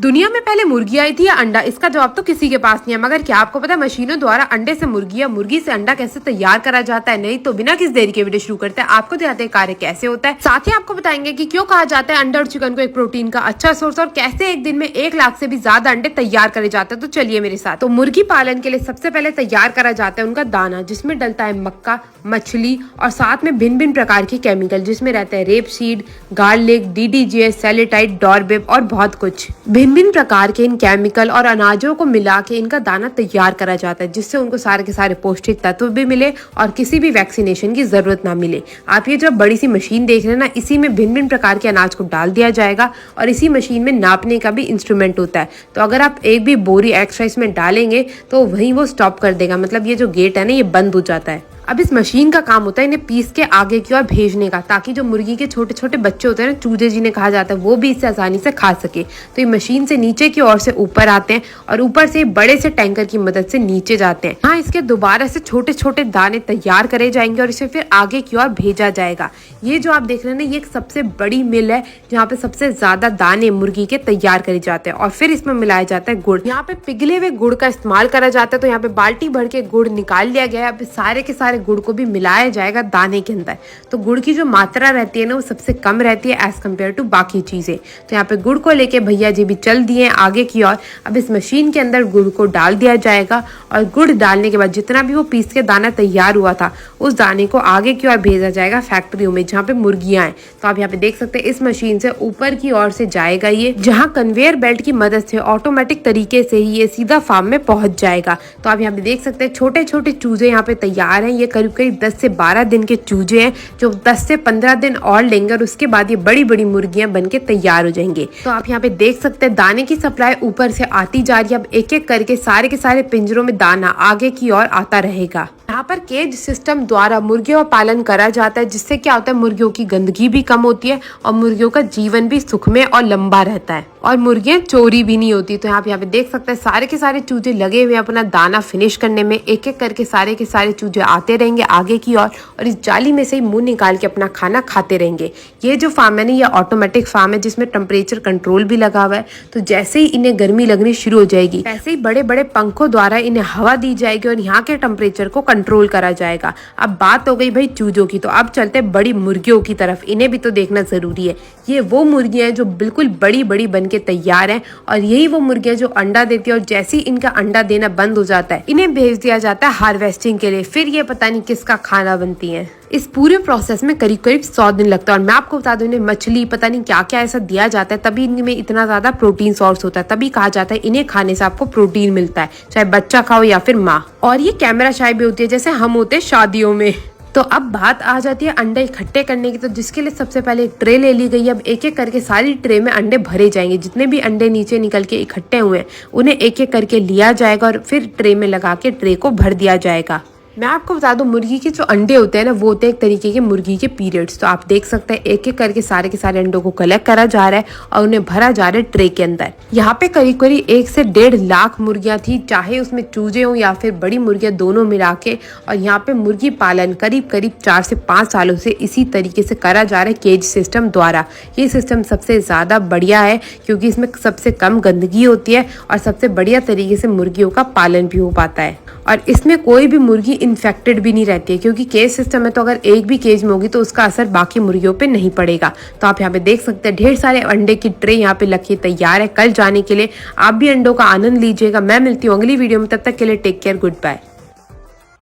दुनिया में पहले मुर्गी आई थी या अंडा? इसका जवाब तो किसी के पास नहीं है। मगर क्या आपको पता है मशीनों द्वारा अंडे से मुर्गी या मुर्गी से अंडा कैसे तैयार करा जाता है? नहीं तो बिना किस देरी के वीडियो शुरू करते हैं, आपको दिखाते हैं कार्य कैसे होता है। साथ ही आपको बताएंगे कि क्यों कहा जाता है अंडा और चिकन को एक प्रोटीन का अच्छा सोर्स, और कैसे एक दिन में 1 लाख से भी ज्यादा अंडे तैयार करे जाते हैं। तो चलिए मेरे साथ। तो मुर्गी पालन के लिए सबसे पहले तैयार करा जाता है उनका दाना, जिसमें डलता है मक्का, मछली और साथ में भिन्न भिन्न प्रकार के केमिकल, जिसमें रहते हैं रेप सीड, गार्लिक, DDGS, सेलेटाइट, डॉरबेब और बहुत कुछ। भिन्न भिन्न प्रकार के इन केमिकल और अनाजों को मिला के इनका दाना तैयार करा जाता है, जिससे उनको सारे के सारे पौष्टिक तत्व भी मिले और किसी भी वैक्सीनेशन की जरूरत ना मिले। आप ये जब बड़ी सी मशीन देख रहे हैं ना, इसी में भिन्न भिन्न प्रकार के अनाज को डाल दिया जाएगा और इसी मशीन में नापने का भी इंस्ट्रूमेंट होता है। तो अगर आप एक भी बोरी एक्स्ट्रा इसमें डालेंगे तो वहीं वो स्टॉप कर देगा, मतलब ये जो गेट है ना ये बंद हो जाता है। अब इस मशीन का काम होता है इन्हें पीस के आगे की ओर भेजने का, ताकि जो मुर्गी के छोटे छोटे बच्चे होते हैं ना, चूजे जिन्हें कहा जाता है, वो भी इससे आसानी से खा सके। तो ये मशीन से नीचे की ओर से ऊपर आते हैं और ऊपर से बड़े से टैंकर की मदद से नीचे जाते हैं। हाँ, इसके दोबारा से छोटे छोटे दाने तैयार करे जाएंगे और इसे फिर आगे की ओर भेजा जाएगा। ये जो आप देख रहे हैं ना, ये एक सबसे बड़ी मिल है जहाँ पे सबसे ज्यादा दाने मुर्गी के तैयार करे जाते हैं और फिर इसमें मिलाया जाता है गुड़। यहाँ पे पिघले हुए गुड़ का इस्तेमाल करा जाता है। तो यहाँ पे बाल्टी भर के गुड़ निकाल लिया गया है। अब सारे के सारे गुड़ को भी मिलाया जाएगा दाने के अंदर। तो गुड़ की जो मात्रा रहती है ना, वो सबसे कम रहती है एज कम्पेयर टू बाकी चीजें। तो यहाँ पे गुड़ को लेके भैया जी भी चल दिए आगे की ओर। अब इस मशीन के अंदर गुड़ को डाल दिया जाएगा और गुड़ डालने के बाद जितना भी वो पीस के दाना तैयार हुआ था, उस दाने को आगे की ओर भेजा जाएगा फैक्ट्रियों में जहाँ पे मुर्गियां हैं। तो आप यहाँ पे देख सकते हैं इस मशीन से ऊपर की ओर से जाएगा ये, जहाँ कन्वेयर बेल्ट की मदद से ऑटोमेटिक तरीके से ही ये सीधा फार्म में पहुंच जाएगा। तो आप यहाँ पे देख सकते हैं छोटे छोटे चूजे यहाँ पे तैयार हैं। ये करीब करीब 10 से 12 दिन के चूजे हैं, जो 10 से 15 दिन और लेंगे और उसके बाद ये बड़ी बड़ी मुर्गियां बनके तैयार हो जाएंगे। तो आप यहाँ पे देख सकते हैं दाने की सप्लाई ऊपर से आती जा रही है। अब एक एक करके सारे के सारे पिंजरों में दाना आगे की ओर आता रहेगा। यहाँ पर केज सिस्टम द्वारा मुर्गियों का पालन करा जाता है, जिससे क्या होता है मुर्गियों की गंदगी भी कम होती है और मुर्गियों का जीवन भी सुखमय और लंबा रहता है और मुर्गियां चोरी भी नहीं होती। तो यहाँ पे देख सकते हैं सारे के सारे चूजे लगे हुए अपना दाना फिनिश करने में। एक एक करके सारे के सारे चूजे आते रहेंगे आगे की ओर और इस जाली में से ही मुंह निकाल के अपना खाना खाते रहेंगे। ये जो फार्म है ना, ये ऑटोमेटिक फार्म है जिसमें टेम्परेचर कंट्रोल भी लगा हुआ है। तो जैसे ही इन्हें गर्मी लगनी शुरू हो जाएगी, वैसे ही बड़े बड़े पंखों द्वारा इन्हें हवा दी जाएगी और यहाँ के टेम्परेचर को कंट्रोल करा जाएगा। अब बात हो गई भाई चूजों की, तो अब चलते हैं बड़ी मुर्गियों की तरफ। इन्हें भी तो देखना जरूरी है। ये वो मुर्गियां हैं जो बिल्कुल बड़ी बड़ी बन के तैयार हैं और यही वो मुर्गियां जो अंडा देती है और जैसे ही इनका अंडा देना बंद हो जाता है, इन्हें भेज दिया जाता है हार्वेस्टिंग के लिए। फिर ये पता नहीं किसका खाना बनती है। इस पूरे प्रोसेस में करीब करीब 100 दिन लगता है। और मैं आपको बता दूं, इन्हें मछली पता नहीं क्या क्या ऐसा दिया जाता है, तभी इनमें इतना ज्यादा प्रोटीन सोर्स होता है। तभी कहा जाता है इन्हें खाने से आपको प्रोटीन मिलता है, चाहे बच्चा खाओ या फिर माँ। और ये कैमरा शाही भी होती है जैसे हम होते हैं शादियों में। तो अब बात आ जाती है अंडे इकट्ठे करने की। तो जिसके लिए सबसे पहले एक ट्रे ले ली गई। अब एक एक करके सारी ट्रे में अंडे भरे जाएंगे। जितने भी अंडे नीचे निकल के इकट्ठे हुए हैं, उन्हें एक एक करके लिया जाएगा और फिर ट्रे में लगा के ट्रे को भर दिया जाएगा। मैं आपको बता दूं, मुर्गी के जो अंडे होते हैं ना, वो होते हैं एक तरीके के मुर्गी के पीरियड्स। तो आप देख सकते हैं एक एक करके सारे के सारे अंडों को कलेक्ट करा जा रहा है और उन्हें भरा जा रहा है ट्रे के अंदर। यहाँ पे करीब करीब 1 से 1.5 लाख मुर्गियां थी, चाहे उसमें चूजे हों या फिर बड़ी मुर्गियां, दोनों मिला के। और यहाँ पे मुर्गी पालन करीब करीब 4 से 5 सालों से इसी तरीके से करा जा रहा है केज सिस्टम द्वारा। ये सिस्टम सबसे ज्यादा बढ़िया है क्योंकि इसमें सबसे कम गंदगी होती है और सबसे बढ़िया तरीके से मुर्गियों का पालन भी हो पाता है। और इसमें कोई भी मुर्गी इन्फेक्टेड भी नहीं रहती है, क्योंकि केज सिस्टम है। तो अगर एक भी केज में होगी तो उसका असर बाकी मुर्गियों पे नहीं पड़ेगा। तो आप यहाँ पे देख सकते हैं ढेर सारे अंडे की ट्रे यहाँ पे रखी तैयार है कल जाने के लिए। आप भी अंडों का आनंद लीजिएगा। मैं मिलती हूँ अगली वीडियो में, तब तक के लिए टेक केयर, गुड बाय।